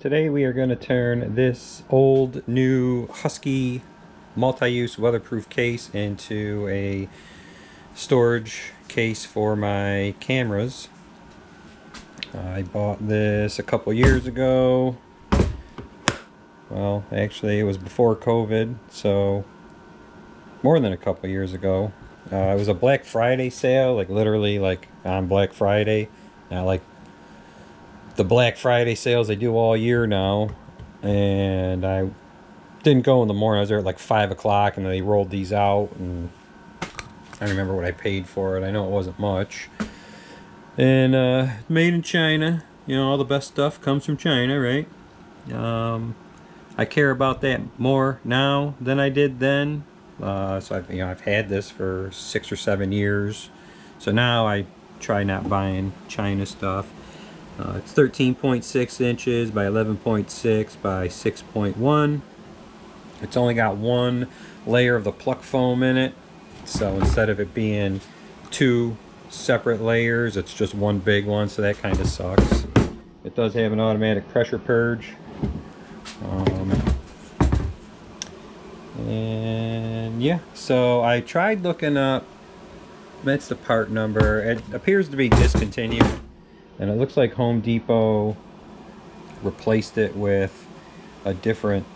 Today we are going to turn this old new Husky multi-use weatherproof case into a storage case for my cameras. I bought this a couple years ago. Well, actually it was before COVID, so more than a couple years ago. It was a Black Friday sale, like literally like on Black Friday. Not like the Black Friday sales they do all year now. And I didn't go in the morning. I was there at like 5 o'clock and they rolled these out, and I don't remember what I paid for it. I know it wasn't much. And made in China. You know, all the best stuff comes from China, right? I care about that more now than I did then. So I've had this for 6 or 7 years. So now I try not buying China stuff. It's 13.6 inches by 11.6 by 6.1. It's only got one layer of the pluck foam in it. So instead of it being two separate layers, it's just one big one, so that kind of sucks. It does have an automatic pressure purge. And yeah, so I tried looking up, that's the part number. It appears to be discontinued, and it looks like Home Depot replaced it with a different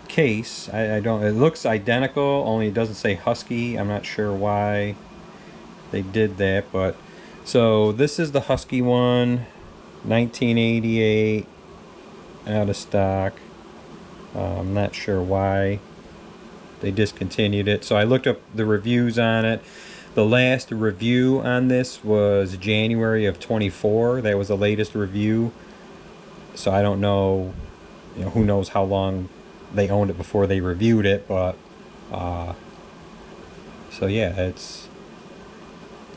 case. I don't, it looks identical, only it doesn't say Husky. I'm not sure why they did that, but so this is the Husky one, 1988, out of stock. I'm not sure why they discontinued it. So I looked up the reviews on it. The last review on this was January of 24. That was the latest review. So I don't know, you know, who knows how long they owned it before they reviewed it, but so yeah, it's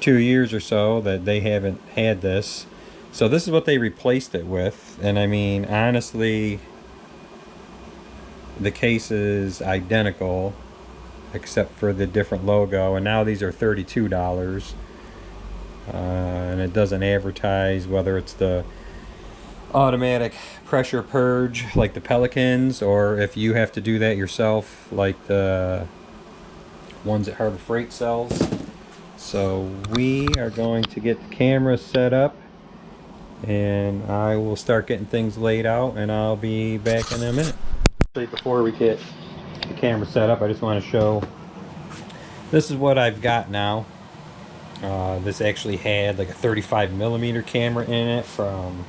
2 years or so that they haven't had this. So this is what they replaced it with, and I mean, honestly, the case is identical except for the different logo, and now these are $32. And it doesn't advertise whether it's the automatic pressure purge like the Pelicans, or if you have to do that yourself like the ones that Harbor Freight sells. So we are going to get the camera set up, and I will start getting things laid out, and I'll be back in a minute. Before we get the camera set up, I just want to show, this is what I've got now. This actually had like a 35mm camera in it from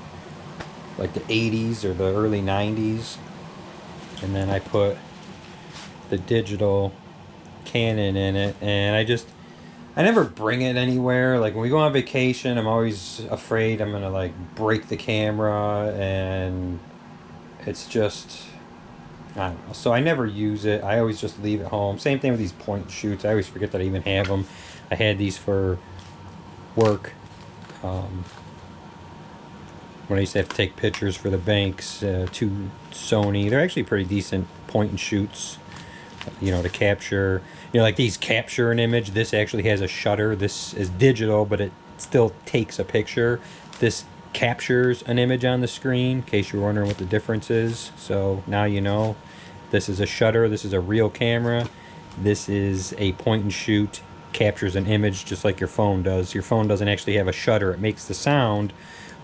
like the 80s or the early 90s, and then I put the digital Canon in it, and I never bring it anywhere. Like when we go on vacation, I'm always afraid I'm gonna like break the camera, and it's just, I don't know. So I never use it. I always just leave it home. Same thing with these point and shoots. I always forget that I even have them. I had these for work. When I used to have to take pictures for the banks, to Sony. They're actually pretty decent point and shoots, you know, to capture, you know, like these capture an image. This actually has a shutter. This is digital, but it still takes a picture. This captures an image on the screen, in case you're wondering what the difference is. So now you know. This is a shutter. This is a real camera. This is a point and shoot, captures an image just like your phone does. Your phone doesn't actually have a shutter. It makes the sound,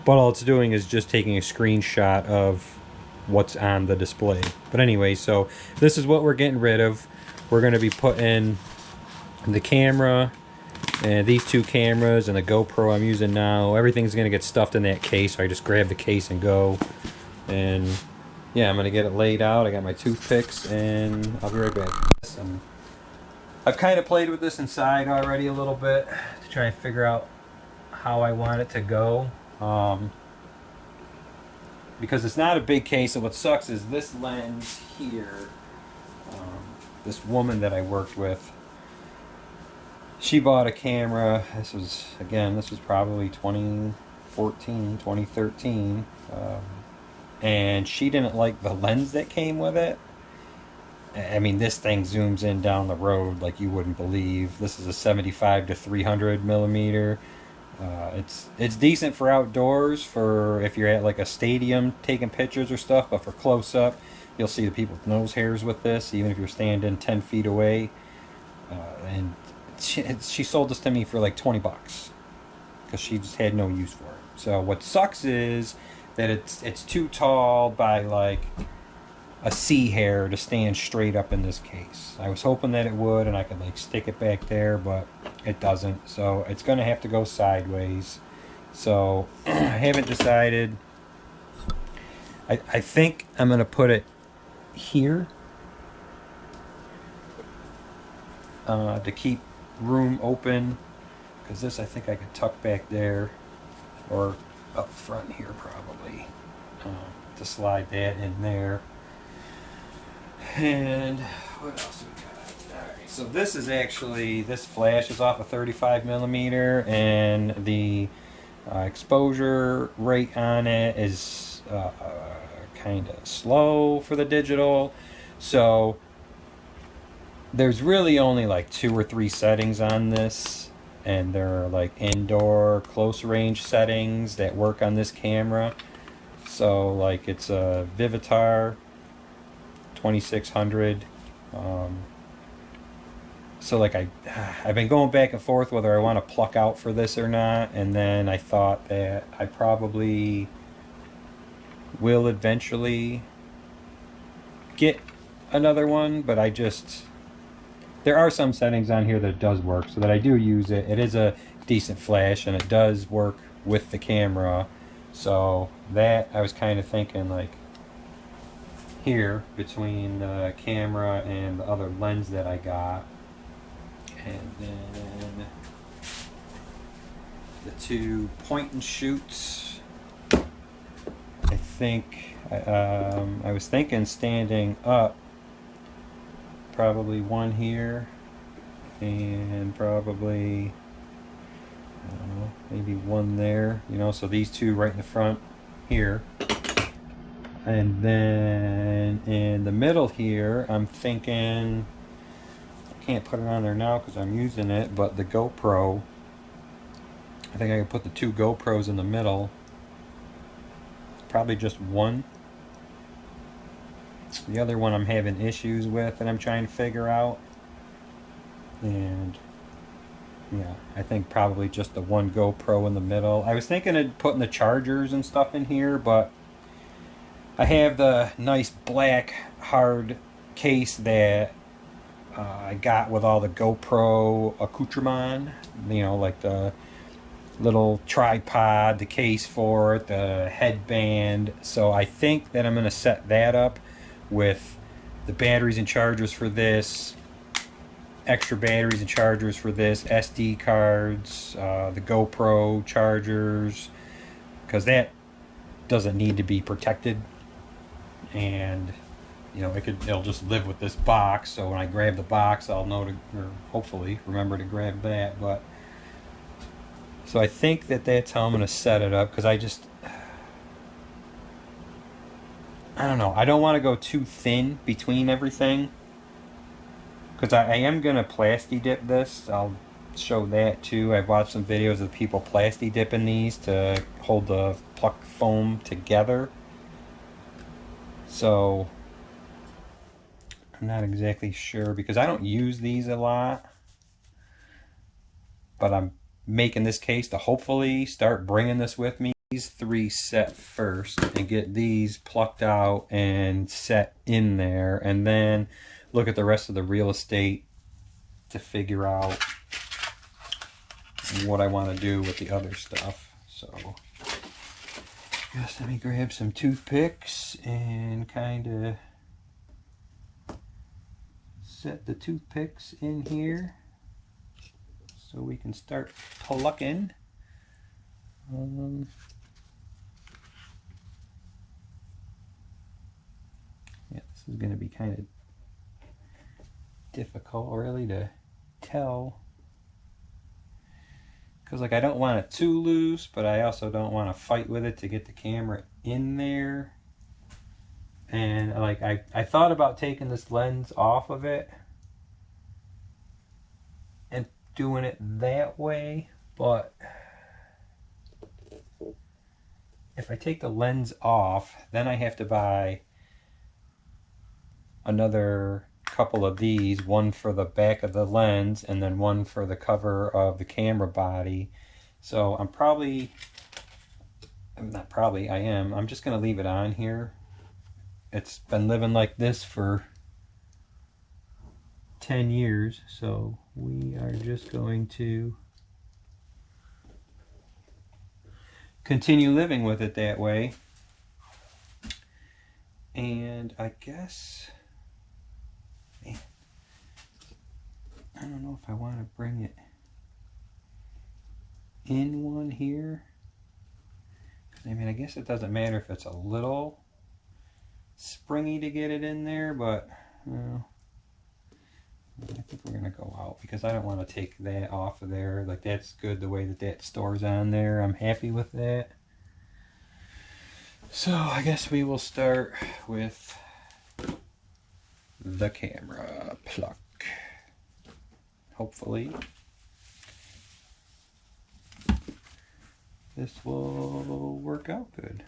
but all it's doing is just taking a screenshot of what's on the display. But anyway, so this is what we're getting rid of. We're going to be putting the camera and these two cameras and the GoPro I'm using now. Everything's going to get stuffed in that case, so I just grab the case and go. And yeah, I'm going to get it laid out. I got my toothpicks, and I'll be right back. I've kind of played with this inside already a little bit to try and figure out how I want it to go. Because it's not a big case, and what sucks is this lens here. This woman that I worked with, she bought a camera. This was probably 2014, 2013. And she didn't like the lens that came with it. I mean, this thing zooms in down the road like you wouldn't believe. This is a 75 to 300 millimeter. It's decent for outdoors, for if you're at like a stadium taking pictures or stuff, but for close up, you'll see the people's nose hairs with this, even if you're standing 10 feet away. And she sold this to me for like 20 bucks because she just had no use for it. So what sucks is that it's too tall by like a C hair to stand straight up in this case. I was hoping that it would and I could like stick it back there, but it doesn't. So it's gonna have to go sideways. So I haven't decided. I think I'm gonna put it here to keep room open, because this I think I could tuck back there or up front here probably, to slide that in there. And what else we got? Alright, so this is actually, this flash is off a 35 millimeter, and the exposure rate on it is kind of slow for the digital. So there's really only like 2 or 3 settings on this, and they're like indoor close range settings that work on this camera. So like it's a Vivitar 2600. So like I've been going back and forth whether I want to pluck out for this or not, and then I thought that I probably will eventually get another one, but there are some settings on here that does work, so that I do use it. It is a decent flash and it does work with the camera. So that I was kind of thinking like here between the camera and the other lens that I got, and then the 2 point and shoots. I think I was thinking standing up, probably one here and probably I don't know, maybe one there, so these 2 right in the front here. And then in the middle here, I'm thinking, I can't put it on there now because I'm using it, but the GoPro, I think I can put the 2 GoPros in the middle. Probably just one. The other one I'm having issues with and I'm trying to figure out. And yeah, I think probably just the 1 GoPro in the middle. I was thinking of putting the chargers and stuff in here, but I have the nice black hard case that I got with all the GoPro accoutrement, like the little tripod, the case for it, the headband. So I think that I'm going to set that up with the batteries and chargers for this, extra batteries and chargers for this, SD cards, the GoPro chargers, because that doesn't need to be protected. And it'll just live with this box, so when I grab the box I'll know to, or hopefully remember to grab that. But so I think that's how I'm going to set it up, because I don't know, I don't want to go too thin between everything, because I am going to plasti dip this. I'll show that too. I've watched some videos of people plasti dipping these to hold the pluck foam together. So I'm not exactly sure, because I don't use these a lot, but I'm making this case to hopefully start bringing this with me. These 3 set first and get these plucked out and set in there, and then look at the rest of the real estate to figure out what I want to do with the other stuff. So just let me grab some toothpicks and kind of set the toothpicks in here so we can start plucking. Yeah, this is going to be kind of difficult really to tell, because like I don't want it too loose, but I also don't want to fight with it to get the camera in there. And like I thought about taking this lens off of it and doing it that way, but if I take the lens off, then I have to buy another couple of these, one for the back of the lens and then one for the cover of the camera body. So I'm just going to leave it on here. It's been living like this for 10 years, so we are just going to continue living with it that way. And I guess, man, I don't know if I want to bring it in one here. I mean, I guess it doesn't matter if it's a little springy to get it in there, but I think we're gonna go out because I don't want to take that off of there. Like, that's good the way that that stores on there. I'm happy with that. So I guess we will start with the camera pluck. Hopefully this will work out good.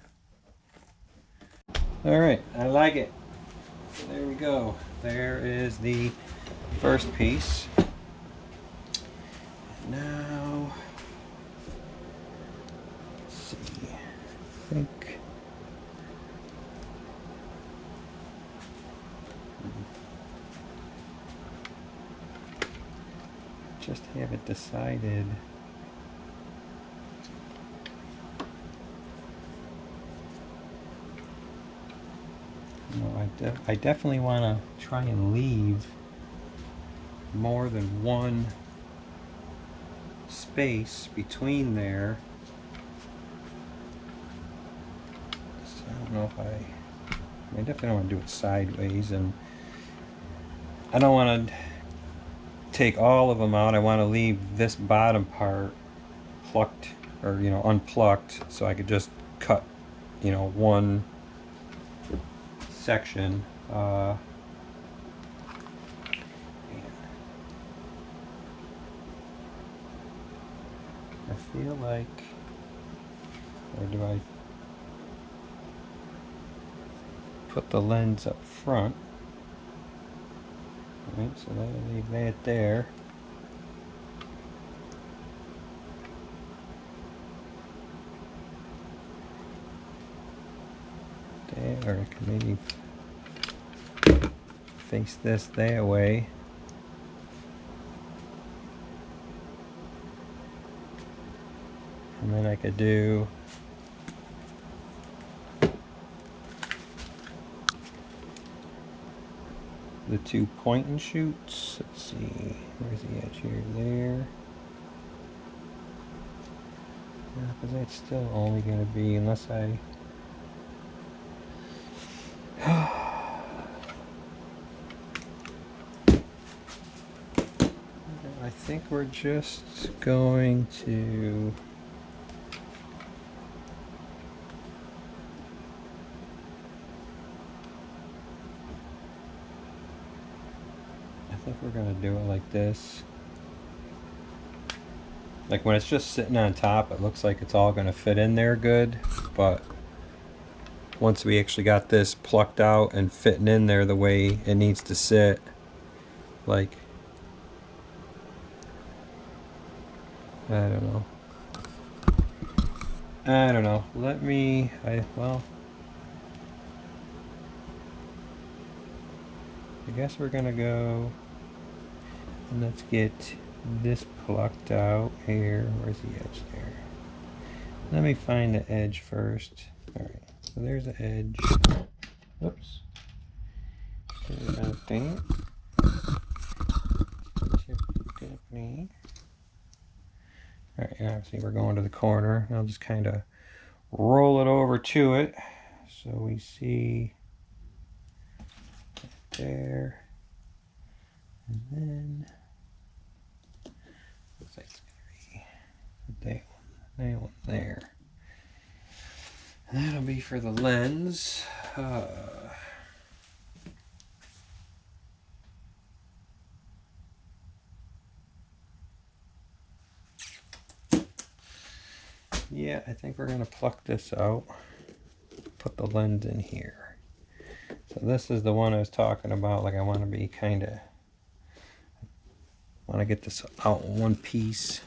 All right, I like it. So there we go. There is the first piece. Now, let's see. I think just haven't decided. No, I definitely want to try and leave more than one space between there. So I don't know if I definitely don't want to do it sideways, and I don't want to take all of them out. I want to leave this bottom part plucked, or unplucked, so I could just cut one section. I feel like, or do I put the lens up front? Right, so that'll leave that there. Or I can maybe face this that way. And then I could do the two point and shoots. Let's see, where's the edge here? There. Because that's still only going to be, unless I I think we're just going to do it like this. Like, when it's just sitting on top, it looks like it's all going to fit in there good, but once we actually got this plucked out and fitting in there the way it needs to sit, like, I don't know. Well, I guess we're gonna go and let's get this plucked out here. Where's the edge there? Let me find the edge first. Alright, so there's the edge. Oops. There's that thing. Alright, obviously we're going to the corner. I'll just kind of roll it over to it so we see there. And then looks like it's gonna be that one there. And that'll be for the lens. yeah, I think we're going to pluck this out. Put the lens in here. So this is the one I was talking about. Like I want to be kind of, want to get this out in one piece.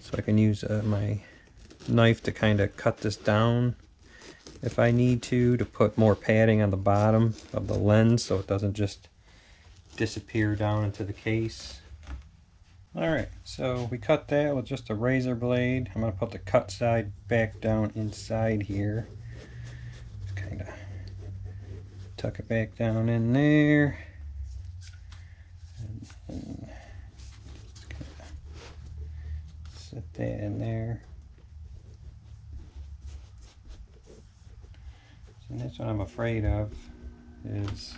So I can use my knife to kind of cut this down if I need to put more padding on the bottom of the lens so it doesn't just disappear down into the case. Alright, so we cut that with just a razor blade. I'm going to put the cut side back down inside here. Just kind of tuck it back down in there. And just kind of set that in there. And that's what I'm afraid of, is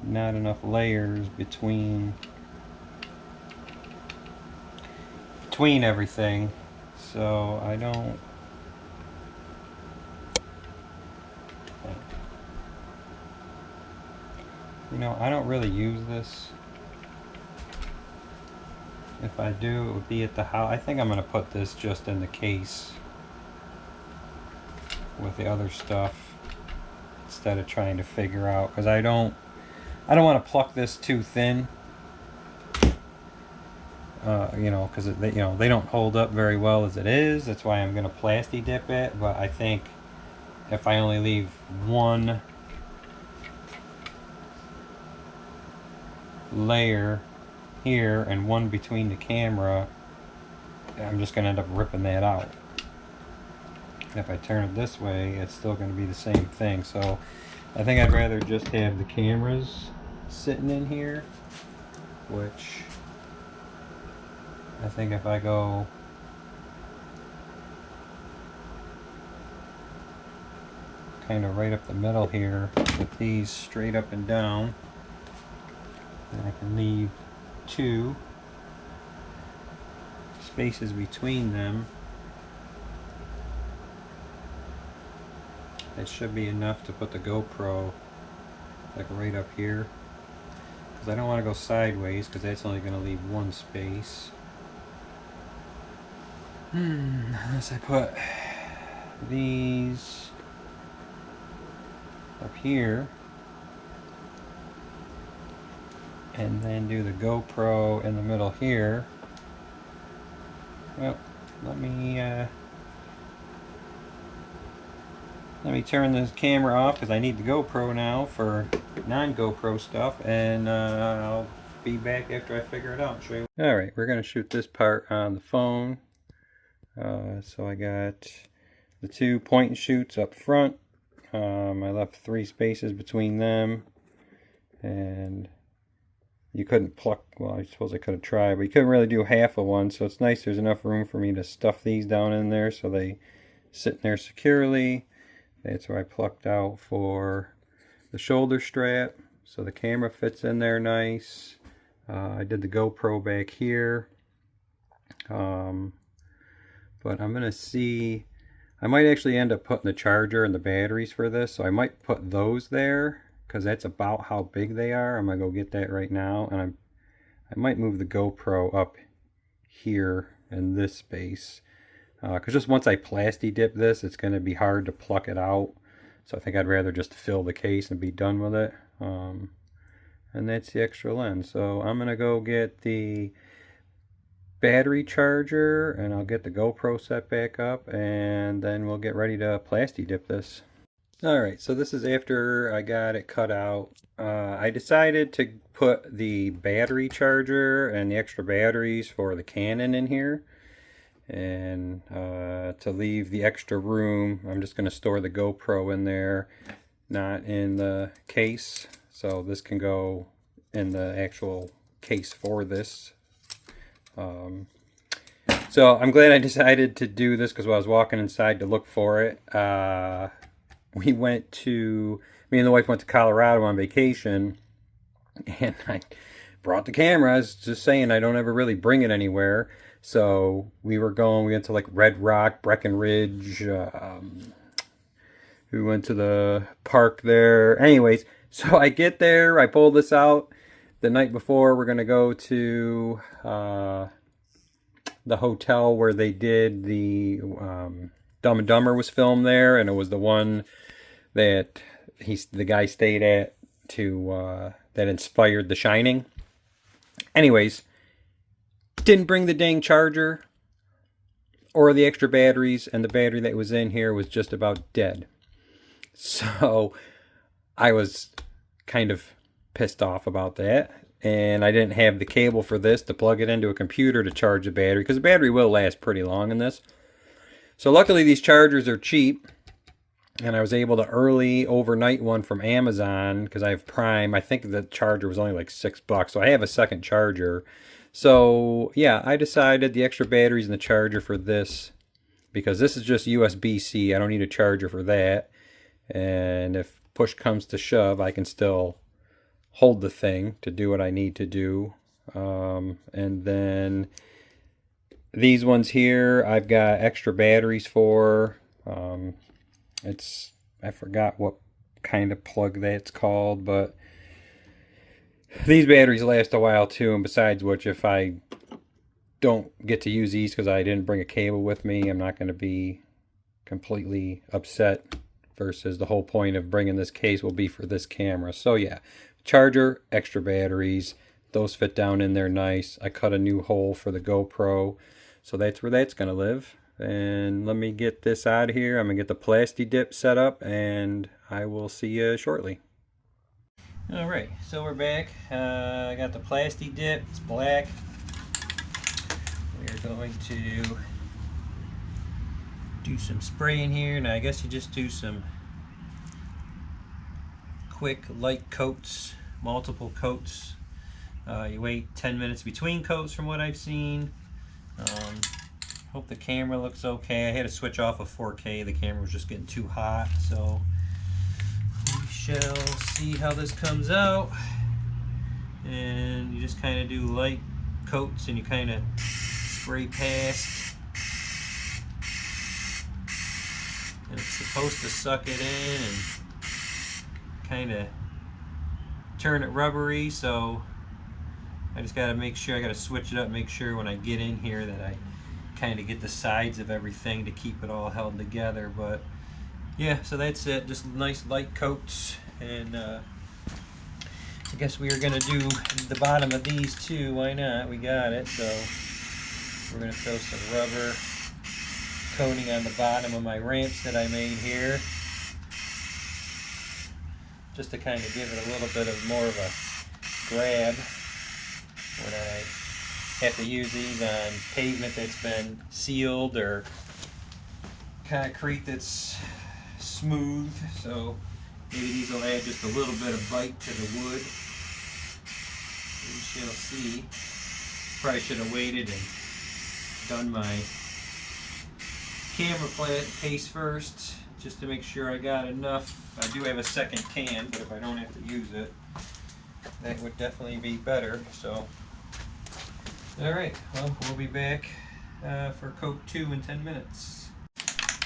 not enough layers between everything. So I don't, I don't really use this. If I do, it would be at the house. I think I'm going to put this just in the case with the other stuff instead of trying to figure out, because I don't want to pluck this too thin. Because they don't hold up very well as it is. That's why I'm going to plasti dip it. But I think if I only leave one layer here and one between the camera, I'm just going to end up ripping that out. If I turn it this way, it's still going to be the same thing. So I think I'd rather just have the cameras sitting in here, which I think if I go kind of right up the middle here with these straight up and down, then I can leave 2 spaces between them. It should be enough to put the GoPro like right up here, because I don't want to go sideways, because that's only going to leave 1 space. Unless I put these up here and then do the GoPro in the middle here. Well, let me turn this camera off, because I need the GoPro now for non-GoPro stuff, and I'll be back after I figure it out and show you. Alright, we're going to shoot this part on the phone. So I got the 2 point and shoots up front. I left 3 spaces between them, and you couldn't pluck, well, I suppose I could have tried, but you couldn't really do half of one, so it's nice there's enough room for me to stuff these down in there so they sit in there securely. That's where I plucked out for the shoulder strap, so the camera fits in there nice. I did the GoPro back here. But I'm going to see, I might actually end up putting the charger and the batteries for this, so I might put those there, because that's about how big they are. I'm going to go get that right now, and I might move the GoPro up here in this space, because just once I plasti dip this, it's going to be hard to pluck it out, so I think I'd rather just fill the case and be done with it. And that's the extra lens. So I'm going to go get the battery charger, and I'll get the GoPro set back up, and then we'll get ready to plasti dip this. Alright, so this is after I got it cut out. I decided to put the battery charger and the extra batteries for the Canon in here, and to leave the extra room, I'm just going to store the GoPro in there, not in the case, so this can go in the actual case for this. So I'm glad I decided to do this, because while I was walking inside to look for it, me and the wife went to Colorado on vacation, and I brought the camera. I was just saying I don't ever really bring it anywhere. So we went to like Red Rock, Breckenridge, we went to the park there. Anyways, so I get there, I pull this out. The night before, we're going to go to the hotel where they did the Dumb and Dumber was filmed there, and it was the one that the guy stayed at to that inspired The Shining. Anyways, didn't bring the dang charger or the extra batteries, and the battery that was in here was just about dead. So I was kind of pissed off about that, and I didn't have the cable for this to plug it into a computer to charge the battery, because the battery will last pretty long in this. So luckily these chargers are cheap, and I was able to early overnight one from Amazon because I have Prime. I think the charger was only like $6, so I have a second charger. So yeah, I decided the extra batteries in the charger for this, because this is just USB-C. I don't need a charger for that. And if push comes to shove, I can still hold the thing to do what I need to do. And then these ones here, I've got extra batteries for. I forgot what kind of plug that's called, but these batteries last a while too. And besides which, if I don't get to use these because I didn't bring a cable with me, I'm not going to be completely upset, versus the whole point of bringing this case will be for this camera. So yeah, charger, extra batteries, those fit down in there nice. I cut a new hole for the GoPro, so that's where that's going to live. And let me get this out of here. I'm going to get the plasti dip set up, and I will see you shortly. Alright, so we're back. I got the plasti dip. It's black. We're going to do some spraying here. Now I guess you just do some quick light coats, multiple coats. You wait 10 minutes between coats from what I've seen. Hope the camera looks okay. I had to switch off of 4K. The camera was just getting too hot, so we shall see how this comes out. And you just kind of do light coats, and you kind of spray past. And it's supposed to suck it in and kind of turn it rubbery, so I just got to make sure, I got to switch it up, make sure when I get in here that I kind of get the sides of everything to keep it all held together. But yeah, so that's it, just nice light coats. And I guess we are going to do the bottom of these too. Why not? We got it. So we're going to throw some rubber coating on the bottom of my ramps that I made here, just to kind of give it a little bit of more of a grab when I have to use these on pavement that's been sealed or concrete that's smooth. So maybe these will add just a little bit of bite to the wood. We shall see. Probably should have waited and done my camera paste first, just to make sure I got enough. I do have a second can, but if I don't have to use it, that would definitely be better. So alright, well, we'll be back for coat 2 in 10 minutes.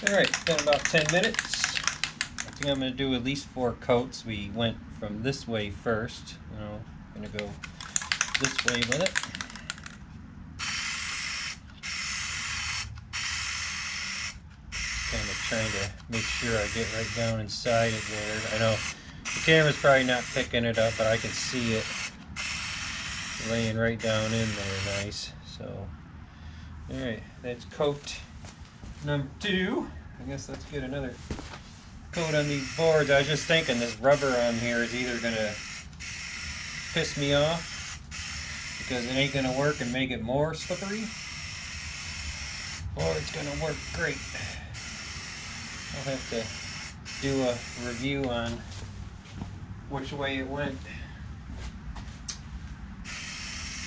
Alright, it's been about 10 minutes. I think I'm going to do at least 4 coats. We went from this way first. Now I'm going to go this way with it. Kind of trying to make sure I get right down inside it there. I know the camera's probably not picking it up, but I can see it laying right down in there nice. So alright, that's coat number 2. I guess let's get another coat on these boards. I was just thinking this rubber on here is either gonna piss me off because it ain't gonna work and make it more slippery, or it's gonna work great. I'll have to do a review on which way it went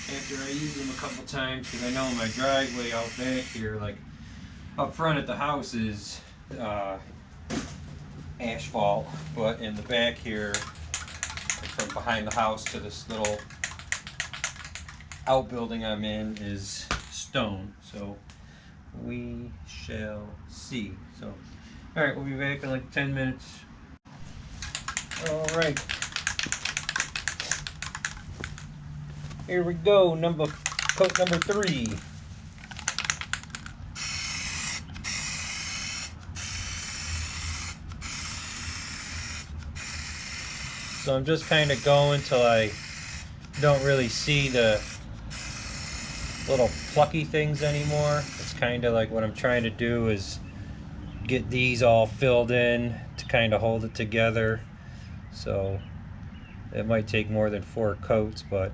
after I used them a couple times, because I know my driveway out back here, like up front at the house, is asphalt, but in the back here, from behind the house to this little outbuilding I'm in, is stone. So we shall see. So alright, we'll be back in like 10 minutes. Alright. Here we go, coat number 3. So I'm just kind of going till I don't really see the little plucky things anymore. It's kind of like what I'm trying to do is get these all filled in to kind of hold it together. So it might take more than 4 coats, but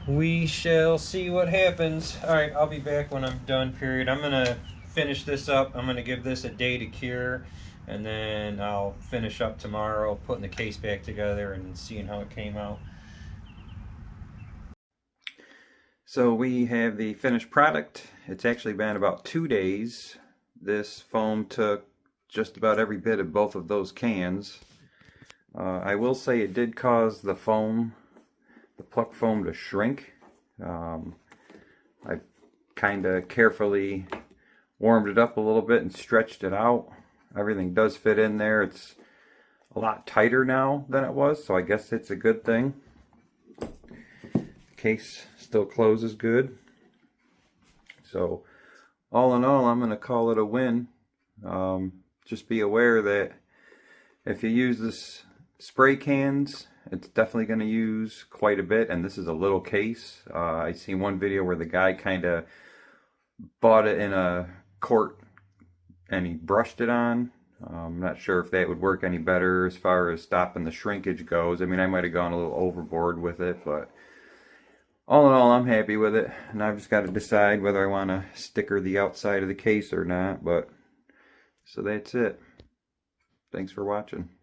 we shall see what happens. Alright, I'll be back when I'm done, period. I'm going to finish this up. I'm going to give this a day to cure, and then I'll finish up tomorrow putting the case back together and seeing how it came out. So we have the finished product. It's actually been about 2 days. This foam took just about every bit of both of those cans. I will say it did cause the foam, the pluck foam, to shrink. I kind of carefully warmed it up a little bit and stretched it out. Everything does fit in there. It's a lot tighter now than it was, so I guess it's a good thing. The case still closes good. So all in all, I'm going to call it a win. Just be aware that if you use this spray cans, it's definitely going to use quite a bit, and this is a little case. I seen one video where the guy kind of bought it in a quart and he brushed it on. I'm not sure if that would work any better as far as stopping the shrinkage goes. I mean, I might have gone a little overboard with it, but all in all, I'm happy with it, and I've just got to decide whether I want to sticker the outside of the case or not. But so that's it. Thanks for watching.